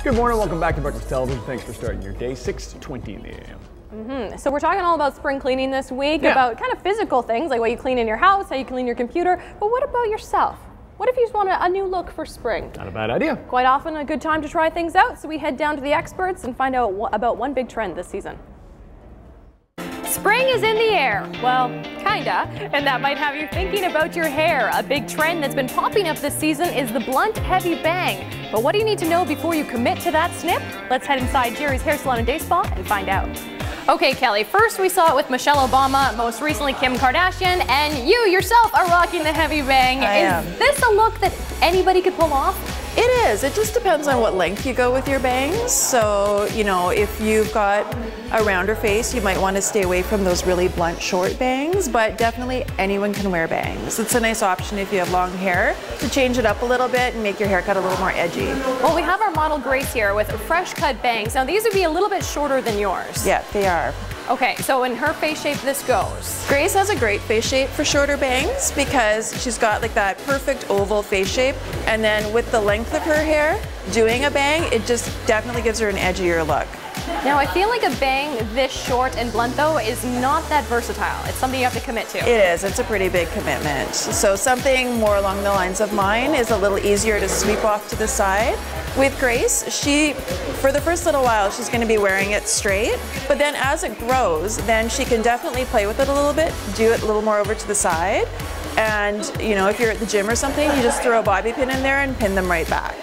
Good morning, welcome back to Breakfast Television. Thanks for starting your day, 6:20 in the a.m. So we're talking all about spring cleaning this week, about kind of physical things like what you clean in your house, how you clean your computer, but what about yourself? What if you just want a new look for spring? Not a bad idea. Quite often a good time to try things out, so we head down to the experts and find out about one big trend this season. Spring is in the air. Well, kinda, and that might have you thinking about your hair. A big trend that's been popping up this season is the blunt, heavy bang. But what do you need to know before you commit to that snip? Let's head inside Jerry's Hair Salon and Day Spa and find out. Okay, Kelly, first we saw it with Michelle Obama, most recently Kim Kardashian, and you yourself are rocking the heavy bang. Is this a look that anybody could pull off? It is. It just depends on what length you go with your bangs. So, you know, if you've got a rounder face, you might want to stay away from those really blunt, short bangs, but definitely anyone can wear bangs. It's a nice option if you have long hair to change it up a little bit and make your haircut a little more edgy. Well, we have our model Grace here with fresh cut bangs. Now, these would be a little bit shorter than yours. Yeah, they are. Okay, so in her face shape, this goes. Grace has a great face shape for shorter bangs because she's got like that perfect oval face shape, and then with the length of her hair, doing a bang, it just definitely gives her an edgier look. Now, I feel like a bang this short and blunt, though, is not that versatile. It's something you have to commit to. It is. It's a pretty big commitment. So something more along the lines of mine is a little easier to sweep off to the side. With Grace, for the first little while, she's going to be wearing it straight, but then as it grows, then she can definitely play with it a little bit, do it a little more over to the side, and, you know, if you're at the gym or something, you just throw a bobby pin in there and pin them right back.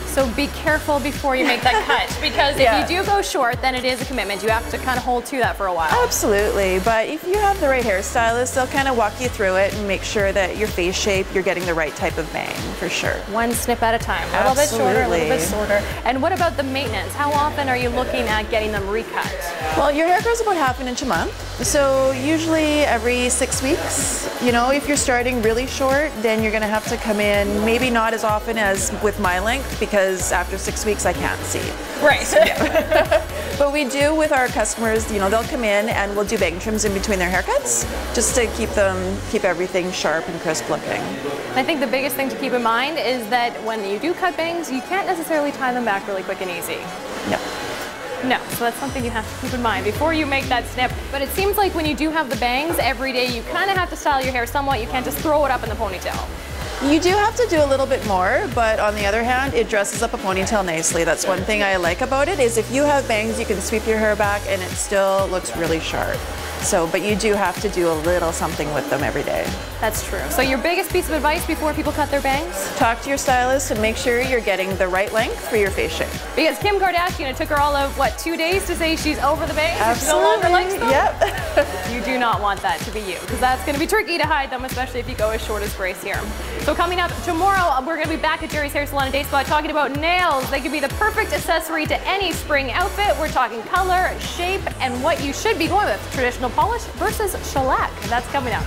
So be careful before you make that cut, because if you do go short, then it is a commitment. You have to kind of hold to that for a while. Absolutely, but if you have the right hairstylist, they'll kind of walk you through it and make sure that your face shape, you're getting the right type of bang, for sure. One snip at a time, a little bit shorter, a little bit shorter. And what about the maintenance? How often are you looking at getting them recut? Well, your hair grows about ½ inch a month, so usually every 6 weeks. You know, if you're starting really short, then you're gonna have to come in, maybe not as often as with my length, because after 6 weeks I can't see. Right. But we do with our customers, you know, they'll come in and we'll do bang trims in between their haircuts just to keep everything sharp and crisp looking. I think the biggest thing to keep in mind is that when you do cut bangs, you can't necessarily tie them back really quick and easy. No, so that's something you have to keep in mind before you make that snip. But it seems like when you do have the bangs every day, you kind of have to style your hair somewhat. You can't just throw it up in the ponytail. You do have to do a little bit more, but on the other hand, it dresses up a ponytail nicely. That's one thing I like about it, is if you have bangs, you can sweep your hair back and it still looks really sharp. So, but you do have to do a little something with them every day. That's true. So your biggest piece of advice before people cut their bangs? Talk to your stylist and make sure you're getting the right length for your face shape. Because Kim Kardashian, it took her all of, what, 2 days to say she's over the bangs? Absolutely. She no longer likes them? Yep. You do not want that to be you, because that's going to be tricky to hide them, especially if you go as short as Grace here. So coming up tomorrow, we're going to be back at Jerry's Hair Salon and Day Spa talking about nails. They could be the perfect accessory to any spring outfit. We're talking color, shape, and what you should be going with. Traditional polish versus shellac. That's coming up.